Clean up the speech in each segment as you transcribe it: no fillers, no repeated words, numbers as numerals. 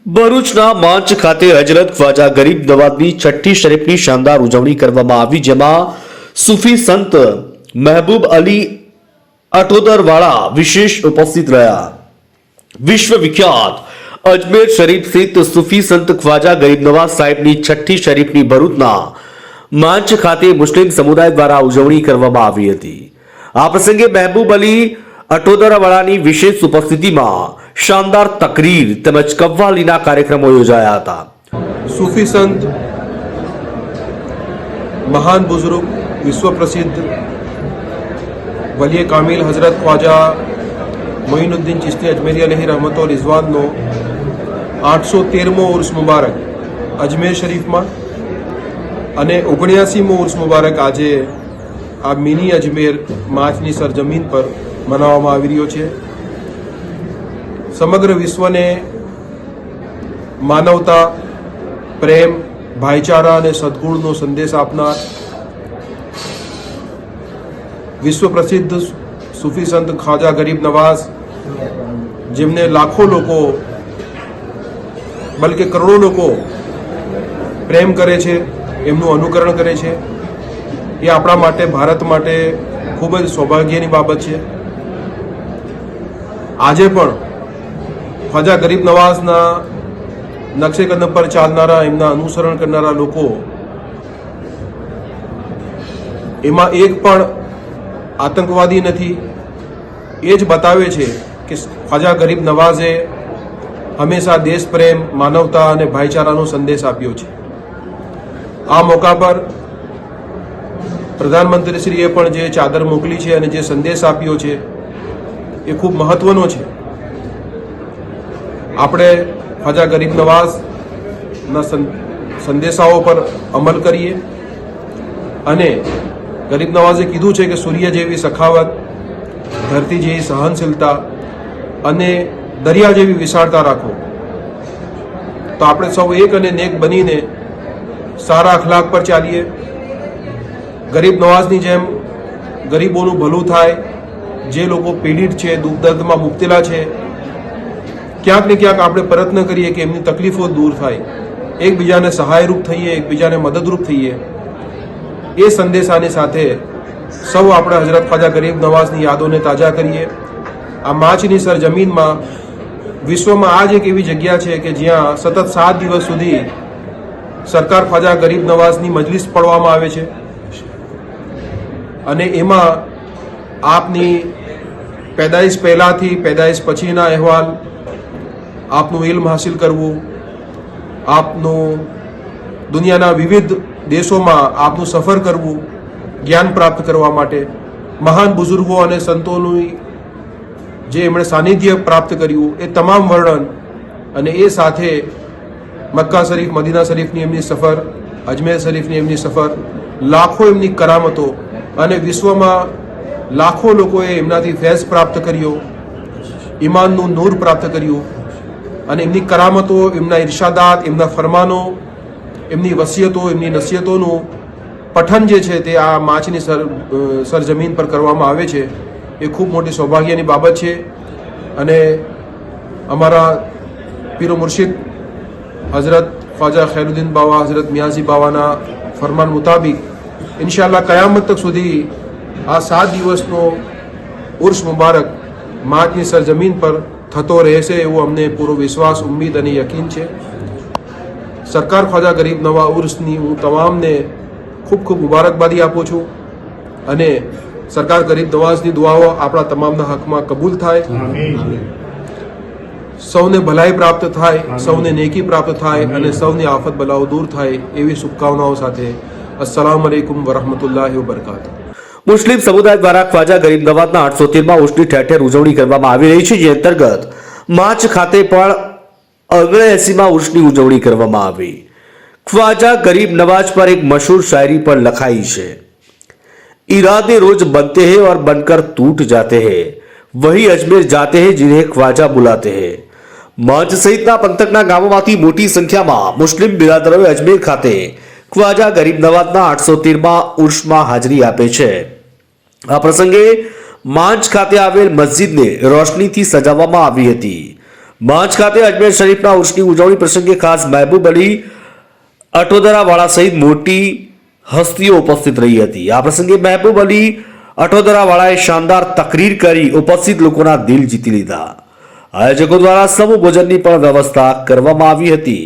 ભરૂચના માંચ ખાતે હજરત ખ્વાજા ગરીબ નવાઝની છઠ્ઠી શરીફની શાનદાર ઉજવણી કરવામાં આવી, જેમાં સૂફી સંત મહેબૂબ અલી અટોદરવાળા વિશેષ ઉપસ્થિત રહ્યા. વિશ્વ વિખ્યાત અજમેર શરીફ સ્થિત સૂફી સંત ખ્વાજા ગરીબ નવાઝ સાહેબની છઠ્ઠી શરીફની ભરૂચના માંચ ખાતે મુસ્લિમ સમુદાય દ્વારા ઉજવણી કરવામાં આવી હતી. આ પ્રસંગે મહેબૂબ અલી અટોદરવાળાની વિશેષ ઉપસ્થિતિમાં શાનદાર તકરીર તેમજ કવ્વાલીના કાર્યક્રમો યોજાયા હતા. सूफी संत महान बुजुर्ग विश्व प्रसिद्ध वली कामिल हजरत ख्वाजा मोइनुद्दीन चिश्ती अजमेरी अलैहि रहमत और रिजवानનો 813મો ઉર્સ મુબારક અજમેર શરીફમાં અને 79મો ઉર્સ મુબારક આજે આ મિની અજમેર માંચની સરજમીન પર મનાવવામાં આવી રહ્યો છે. સમગ્ર વિશ્વને માનવતા, પ્રેમ, ભાઈચારા અને સદગુણનો સંદેશ આપનાર વિશ્વ પ્રસિદ્ધ સૂફી સંત ખ્વાજા ગરીબ નવાઝ, જેમને લાખો લોકો બલકે કરોડો લોકો પ્રેમ કરે છે, એમનું અનુકરણ કરે છે, એ આપણા માટે, ભારત માટે ખૂબ જ સૌભાગ્યની બાબત છે. આજે પણ ખ્વાજા ગરીબ નવાઝના નકશે કદમ પર ચાલનારા, એમના અનુસરણ કરનારા લોકો, એમાં એક પણ આતંકવાદી નથી. એ જ બતાવે છે કે ખ્વાજા ગરીબ નવાઝે હંમેશા દેશ પ્રેમ, માનવતા અને ભાઈચારાનો સંદેશ આપ્યો છે. આ મોકા પર પ્રધાનમંત્રીશ્રીએ પણ જે ચાદર મોકલી છે અને જે સંદેશ આપ્યો છે એ ખૂબ મહત્વનો છે. આપણે ખ્વાજા ગરીબ નવાઝના સંદેશાઓ પર અમલ કરીએ અને ગરીબ નવાઝે કીધું છે કે સૂર્ય જેવી સખાવત, ધરતી જેવી સહનશીલતા અને દરિયા જેવી વિશાળતા રાખો. તો આપણે સૌ એક અને નેક બનીને સારા અખલાક પર ચાલીએ. ગરીબ નવાઝની જેમ ગરીબોનું ભલું થાય, જે લોકો પીડિત છે, દુઃખ દર્દમાં મુબતલા છે, ક્યાંક ને ક્યાંક આપણે પ્રયત્ન કરીએ કે એમની તકલીફો દૂર થાય, એકબીજાને સહાયરૂપ થઈએ, એકબીજાને મદદરૂપ થઈએ. એ સંદેશાની સાથે સૌ આપણે હજરત ખ્વાજા ગરીબ નવાઝની યાદોને તાજા કરીએ. આ માંચની સરજમીનમાં વિશ્વમાં આ જ એક એવી જગ્યા છે કે જ્યાં સતત 7 દિવસ સુધી સરકાર ખ્વાજા ગરીબ નવાઝની મજલિસ પઢવામાં આવે છે અને એમાં આપની પેદાઈશ પહેલાંથી પેદાઈશ પછીના અહેવાલ, આપનું ઇલ્મ હાસિલ કરવું, આપનું દુનિયાના વિવિધ દેશોમાં આપનું સફર કરવું, જ્ઞાન પ્રાપ્ત કરવા માટે મહાન બુઝુર્ગો અને સંતોનું જે એમણે સાનિધ્ય પ્રાપ્ત કર્યું એ તમામ વર્ણન, અને એ સાથે મક્કા શરીફ, મદીના શરીફની એમની સફર, અજમેર શરીફની એમની સફર, લાખો એમની કરામતો અને વિશ્વમાં લાખો લોકોએ એમનાથી ફૈઝ પ્રાપ્ત કર્યો, ઈમાનનું નૂર પ્રાપ્ત કર્યું અને એમની કરામતો, એમના ઇરશાદાત, એમના ફરમાનો, એમની વસિયતો, એમની નસીહતોનું પઠન જે છે તે આ માંચની સરજમીન પર કરવામાં આવે છે. એ ખૂબ મોટી સૌભાગ્યની બાબત છે અને અમારા પીરો મુર્શિદ હઝરત ખ્વાજા ખૈરુદ્દીન બાવા, હઝરત મિયાઝી બાવાના ફરમાન મુતાબિક ઇન્શાઅલ્લાહ કયામત તક સુધી આ 7 દિવસનો ઉર્સ મુબારક માંચની સરજમીન પર થતો રહેશે એવો અમને પૂરો વિશ્વાસ, ઉમ્મીદ અને યકીન છે. સરકાર ખ્વાજા ગરીબ નવાઝ ઉર્સની હું તમામને ખૂબ ખૂબ મુબારકબાદી આપું છું અને સરકાર ગરીબ નવાઝની દુઆઓ આપણા તમામના હકમાં કબૂલ થાય, સૌને ભલાઈ પ્રાપ્ત થાય, સૌને નેકી પ્રાપ્ત થાય અને સૌની આફત બલાઓ દૂર થાય એવી શુભકામનાઓ સાથે અસ્સલામુ અલૈકુમ વરહમતુલ્લાહિ વબરકાતુહ. મુસ્લિમ સમુદાય દ્વારા ખ્વાજા ગરીબ નવાઝના 813મા ઉર્સની ઠેર ઠેર ઉજવણી કરવામાં આવી રહી છે, જે અંતર્ગત માંચ ખાતે પણ 79મા ઉર્સની ઉજવણી કરવામાં આવી. ख्वाजा गरीब नवाज पर एक मशहूर शायरी पर लखाई है, इरादे रोज बनते हैं और बनकर टूट जाते हैं, वही अजमेर जाते हैं जिन्हें ख्वाजा बुलाते हैं. માંચ સહિતના પંથકના ગામોમાંથી મોટી સંખ્યામાં મુસ્લિમ બિરાદરોએ અજમેર ખાતે ખ્વાજા ગરીબ નવાઝના 813મા ઉર્સમાં હાજરી આપે છે. આ પ્રસંગે માંચ ખાતે આવેલ મસ્જિદને રોશનીથી સજાવવામાં આવી હતી. માંચ ખાતે અજમેર શરીફના ઉર્સની ઉજવણી પ્રસંગે ખાસ મહેબૂબ અલી અટોદરાવાળા સહિત મોટી હસ્તીઓ ઉપસ્થિત રહી હતી. આ પ્રસંગે મહેબૂબ અલી અટોદરાવાળાએ શાનદાર તકરીર કરી ઉપસ્થિત લોકોના દિલ જીતી લીધા. આયોજકો દ્વારા સમૂહ ભોજનની પણ વ્યવસ્થા કરવામાં આવી હતી.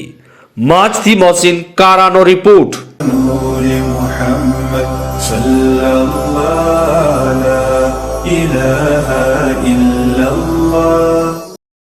માંચથી મોહસિન કારાનો રિપોર્ટ. نور محمد صلى الله لا إله إلا الله